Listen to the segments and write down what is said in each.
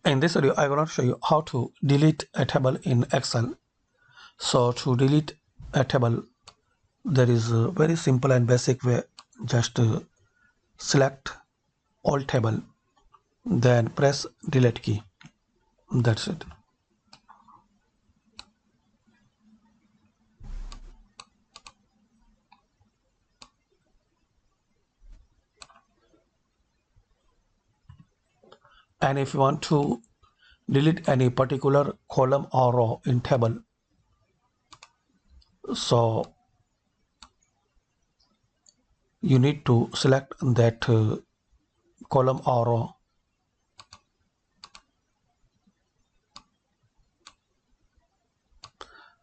In this video, I'm going to show you how to delete a table in Excel. So to delete a table, there is a very simple and basic way. Just select all table, then press delete key. That's it. And if you want to delete any particular column or row in table, so you need to select that column or row.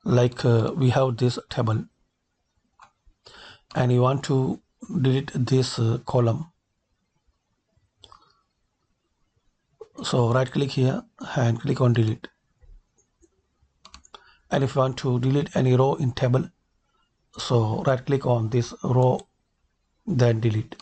Like we have this table and you want to delete this column. So right click here and click on delete. And if you want to delete any row in table, so right click on this row, then delete.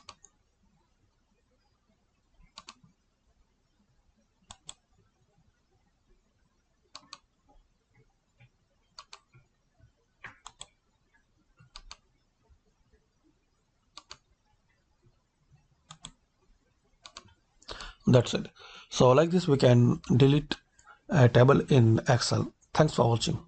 That's it. So like this we can delete a table in Excel. Thanks for watching.